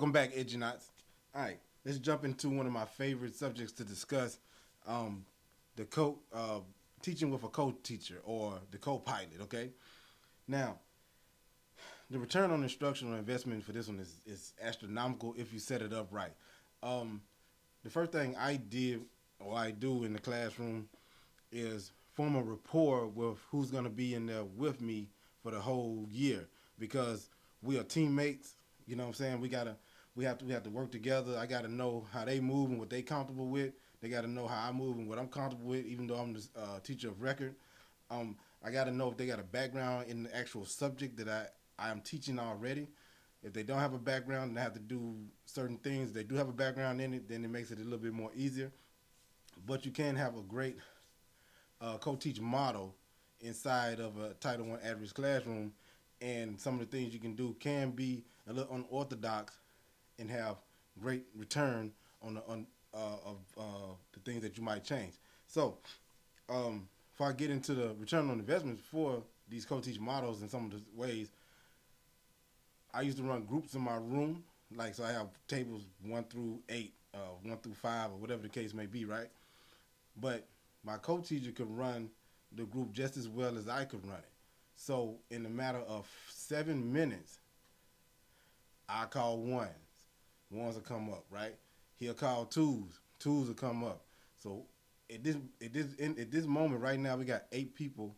Welcome back, Edgenauts. All right, let's jump into one of my favorite subjects to discuss, um, the teaching with a co-teacher or the co-pilot. Okay, now the return on instructional investment for this one is astronomical if you set it up right. Um, the first thing I did or I do in the classroom is form a rapport with who's going to be in there with me for the whole year because we are teammates. You know what I'm saying? We have to work together. I got to know how they move and what they comfortable with. They got to know how I move and what I'm comfortable with. Even though I'm the teacher of record, um, I got to know if they got a background in the actual subject that I am teaching already. If they don't have a background and they have to do certain things, they do have a background in it, then it makes it a little bit more easier. But you can have a great co-teach model inside of a Title One average classroom, and some of the things you can do can be a little unorthodox and have great return on the things that you might change. So, if I get into the return on investment for these co-teach models in some of the ways, I used to run groups in my room, like so I have tables 1 through 8, 1 through 5, or whatever the case may be, right? But my co-teacher could run the group just as well as I could run it. So in a matter of 7 minutes, I call ones, ones will come up, right? He'll call twos, twos will come up. So at this moment right now, we got 8 people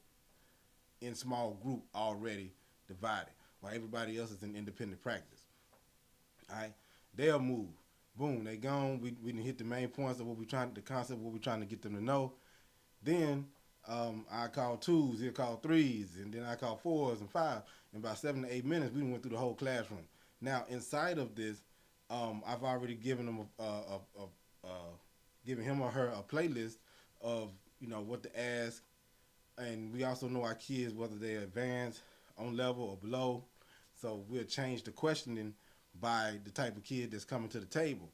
in small group already divided, while everybody else is in independent practice. All right, they'll move. Boom, they gone. We didn't hit the main points of the concept, what we're trying to get them to know. Then I call twos, he'll call threes, and then I call fours and five. In about 7 to 8 minutes, we went through the whole classroom. Now, inside of this, I've already given them given him or her a playlist of what to ask, and we also know our kids whether they're advanced, on level, or below. So we'll change the questioning by the type of kid that's coming to the table.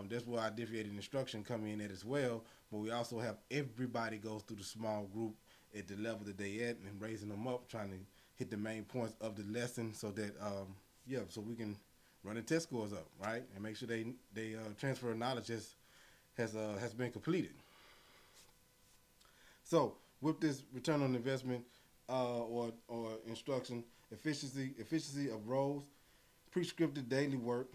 That's where our differentiated instruction come in at as well. But we also have everybody goes through the small group at the level that they at and raising them up, trying to hit the main points of the lesson so that so we can run the test scores up, right, and make sure they transfer of knowledge has been completed. So with this return on investment or instruction, efficiency of roles, prescripted daily work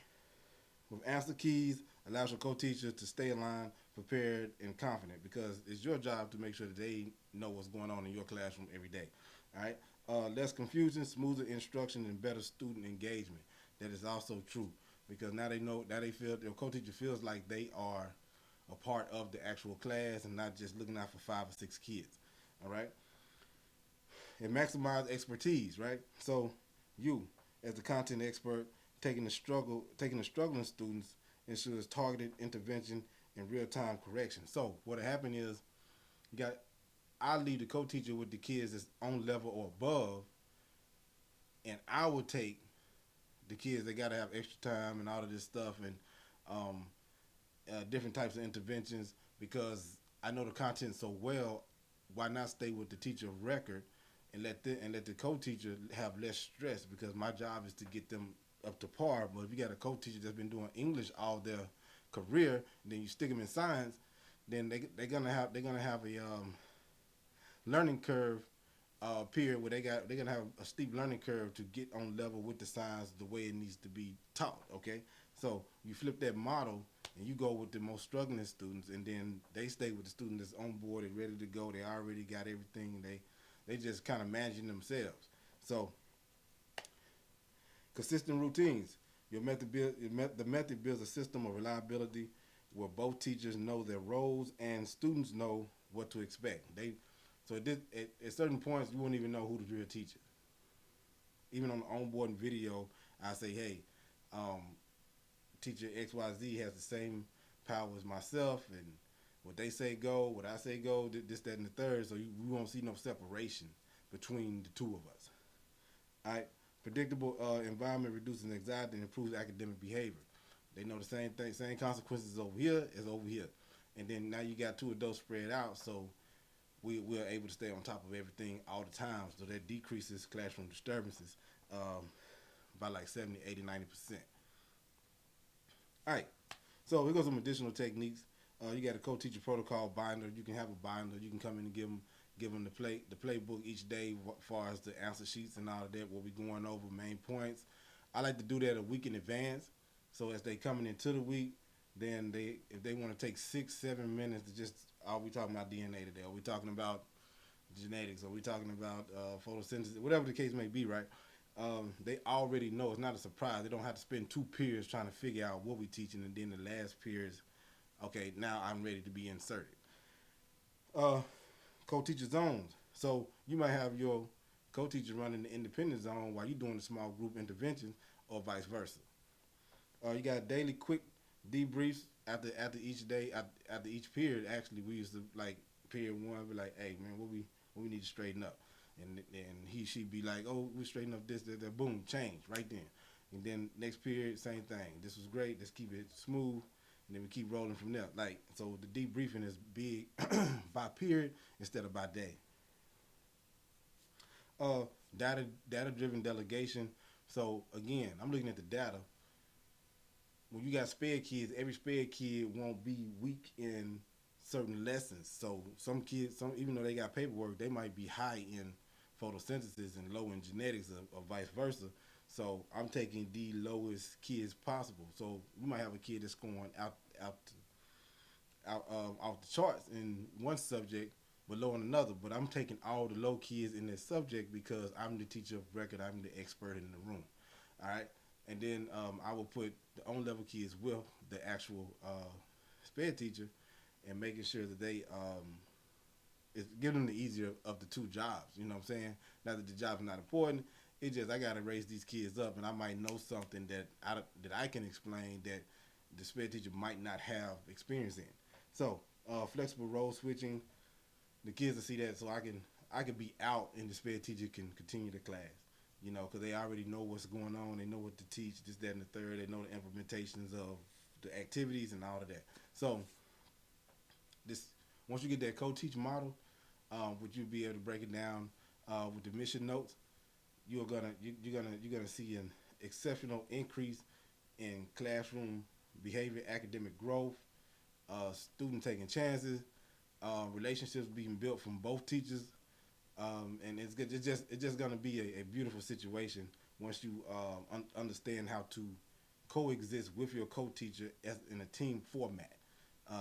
with answer keys allows your co-teacher to stay aligned, prepared, and confident because it's your job to make sure that they know what's going on in your classroom every day. All right. Less confusion, smoother instruction, and better student engagement. That is also true because now they know, now they feel their co-teacher feels like they are a part of the actual class and not just looking out for 5 or 6 kids. All right. And maximize expertise. Right. So you, as the content expert, taking the struggling students ensures targeted intervention and real time correction. So what happened is you got I leave the co-teacher with the kids that's on level or above, and I will take the kids that got to have extra time and all of this stuff and um, different types of interventions because I know the content so well. Why not stay with the teacher of record and let the co-teacher have less stress because my job is to get them up to par. But if you got a co-teacher that's been doing English all their career, and then you stick them in science, then they're gonna have a learning curve period where they're gonna have a steep learning curve to get on level with the science the way it needs to be taught. Okay, so you flip that model and you go with the most struggling students, and then they stay with the student that's on board and ready to go. They already got everything. They just kind of managing themselves. So consistent routines. The method builds a system of reliability where both teachers know their roles and students know what to expect. At certain points you won't even know who the real teacher. Even on the onboarding video, I say, hey, um, teacher XYZ has the same power as myself, and what they say go, what I say go, this, that, and the third. So we won't see no separation between the two of us. All right. Predictable environment reduces anxiety and improves academic behavior. They know the same thing, same consequences over here as over here. And then now you got two adults spread out, so we're able to stay on top of everything all the time. So that decreases classroom disturbances by like 70, 80, 90%. All right. So here goes some additional techniques. You got a co-teacher protocol binder. You can have a binder. You can come in and give them the playbook each day as far as the answer sheets and all of that. What we going over main points. I like to do that a week in advance. So as they coming into the week, then if they want to take 6-7 minutes to just are we talking about DNA today? Are we talking about genetics? Are we talking about photosynthesis? Whatever the case may be, right? They already know. It's not a surprise. They don't have to spend 2 periods trying to figure out what we're teaching, and then the last periods, okay, now I'm ready to be inserted. Uh, Co-teacher zones. So you might have your co-teacher running the independent zone while you're doing the small group interventions, or vice versa. You got daily quick debriefs after each day, after each period. Actually, we used to like period one, be like, hey man, what we need to straighten up, and she be like, oh, we straighten up this, that, that, boom, change right then. And then next period, same thing. This was great. Let's keep it smooth, and then we keep rolling from there. Like so, the debriefing is big by period instead of by day. Uh, data driven delegation. So again, I'm looking at the data. When you got sped kids, every sped kid won't be weak in certain lessons. So some kids, some even though they got paperwork, they might be high in photosynthesis and low in genetics, or vice versa. So I'm taking the lowest kids possible. So you might have a kid that's going out the charts in one subject, but low in another. But I'm taking all the low kids in this subject because I'm the teacher of record. I'm the expert in the room. All right, and then I will put the on level kids with the actual sped teacher, and making sure that they it's giving them the easier of the two jobs. You know what I'm saying? Not that the job's not important. It's just I gotta raise these kids up, and I might know something that I can explain that the sped teacher might not have experience in. So flexible role switching, the kids will see that, so I can be out, and the sped teacher can continue the class. You know, because they already know what's going on. They know what to teach, this, that, and the third. They know the implementations of the activities and all of that. So this once you get that co-teach model, would you be able to break it down with the mission notes? You're gonna see an exceptional increase in classroom behavior, academic growth, student taking chances, relationships being built from both teachers, and it's just gonna be a beautiful situation once you understand how to coexist with your co-teacher as in a team format,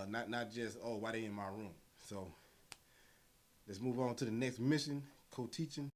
not just oh why they in my room. So let's move on to the next mission, co-teaching.